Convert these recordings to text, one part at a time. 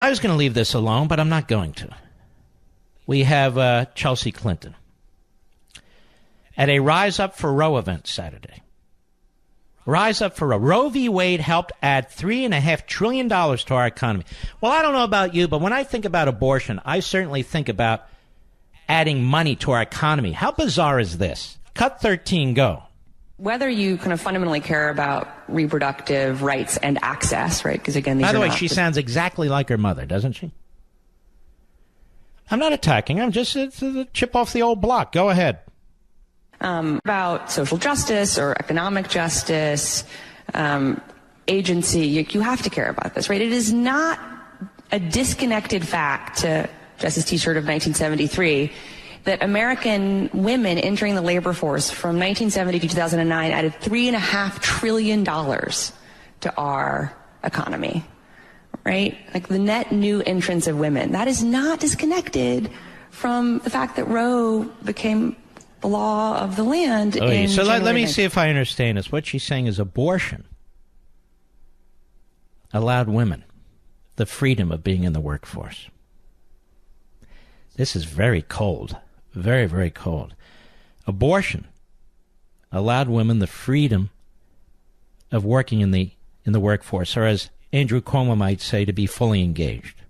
I was going to leave this alone, but I'm not going to. We have Chelsea Clinton at a Rise Up for Roe event Saturday. Rise Up for Roe. Roe v. Wade helped add $3.5 trillion to our economy. Well, I don't know about you, but when I think about abortion, I certainly think about adding money to our economy. How bizarre is this? Cut 13, go. Whether you kind of fundamentally care about reproductive rights and access, right? Because again, these by the way, she sounds exactly like her mother, doesn't she? I'm not attacking. I'm just it's a chip off the old block. Go ahead. About social justice or economic justice, agency, you have to care about this, right? It is not a disconnected fact, to Justice T-shirt of 1973, that American women entering the labor force from 1970 to 2009 added $3.5 trillion to our economy, right? Like the net new entrance of women. That is not disconnected from the fact that Roe became the law of the land. Okay, so let me see if I understand this. What she's saying is abortion allowed women the freedom of being in the workforce. This is very cold. Very, very cold. Abortion allowed women the freedom of working in the workforce, or as Andrew Cuomo might say, to be fully engaged.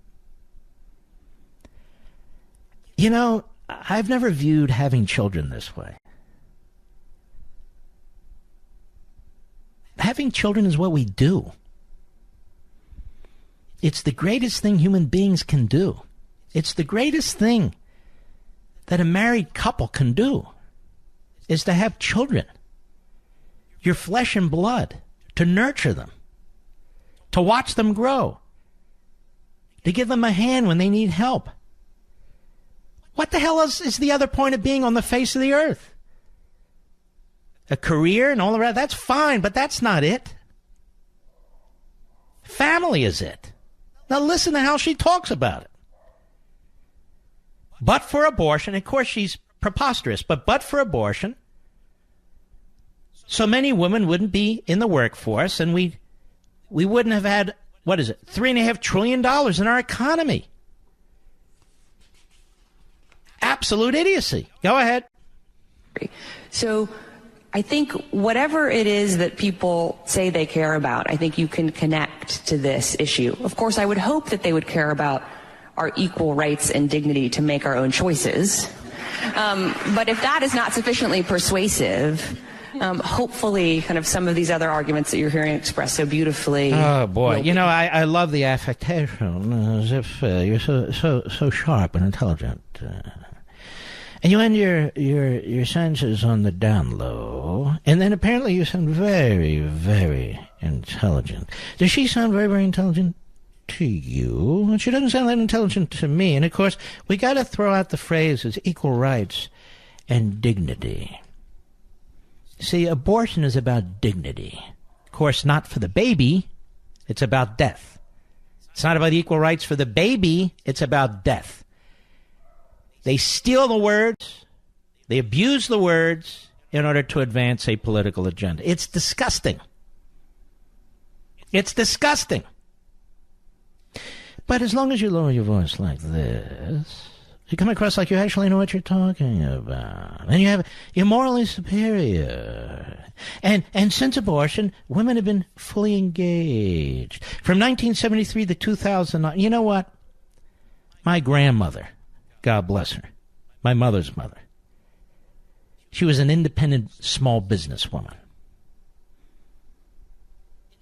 You know, I've never viewed having children this way. Having children is what we do. It's the greatest thing human beings can do. It's the greatest thing that a married couple can do, is to have children. Your flesh and blood, to nurture them, to watch them grow, to give them a hand when they need help. What the hell is the other point of being on the face of the earth? A career and all of that, that's fine, but that's not it. Family is it. Now listen to how she talks about it. But for abortion, of course she's preposterous, but for abortion, so many women wouldn't be in the workforce, and we wouldn't have had, what is it, $3.5 trillion in our economy. Absolute idiocy. Go ahead. So I think whatever it is that people say they care about, I think you can connect to this issue. Of course, I would hope that they would care about our equal rights and dignity to make our own choices. But if that is not sufficiently persuasive, hopefully kind of some of these other arguments that you're hearing expressed so beautifully. Oh, boy. You know, I love the affectation, as if you're so sharp and intelligent. And you end your sentences on the down low, and then apparently you sound very, very intelligent. Does she sound very, very intelligent to you? She doesn't sound that intelligent to me. And of course, we got to throw out the phrases equal rights and dignity. See, abortion is about dignity. Of course, not for the baby. It's about death. It's not about equal rights for the baby. It's about death. They steal the words. They abuse the words in order to advance a political agenda. It's disgusting. It's disgusting. But as long as you lower your voice like this, you come across like you actually know what you're talking about. And you're morally superior. And since abortion, women have been fully engaged. From 1973 to 2009, you know what? My grandmother, God bless her, my mother's mother, she was an independent small businesswoman.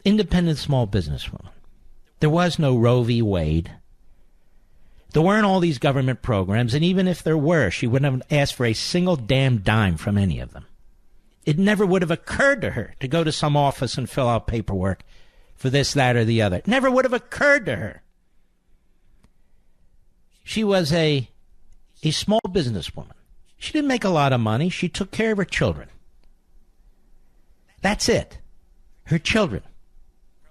Independent small businesswoman. There was no Roe v. Wade. There weren't all these government programs, and even if there were, she wouldn't have asked for a single damn dime from any of them. It never would have occurred to her to go to some office and fill out paperwork for this, that, or the other. It never would have occurred to her. She was a small businesswoman. She didn't make a lot of money. She took care of her children. That's it. Her children.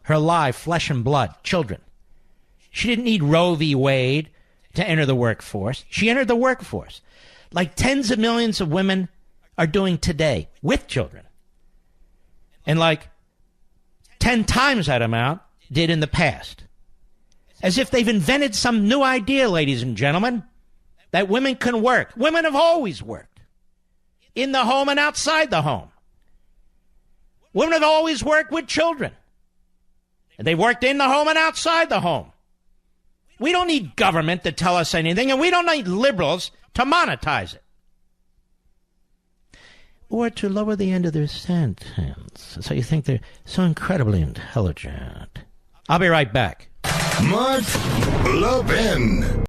Her live flesh and blood children. She didn't need Roe v. Wade to enter the workforce. She entered the workforce like tens of millions of women are doing today with children. And like 10 times that amount did in the past. As if they've invented some new idea, ladies and gentlemen, that women can work. Women have always worked. In the home and outside the home. Women have always worked with children. And they worked in the home and outside the home. We don't need government to tell us anything, and we don't need liberals to monetize it. Or to lower the end of their sentence. So you think they're so incredibly intelligent. I'll be right back. Mark Levin.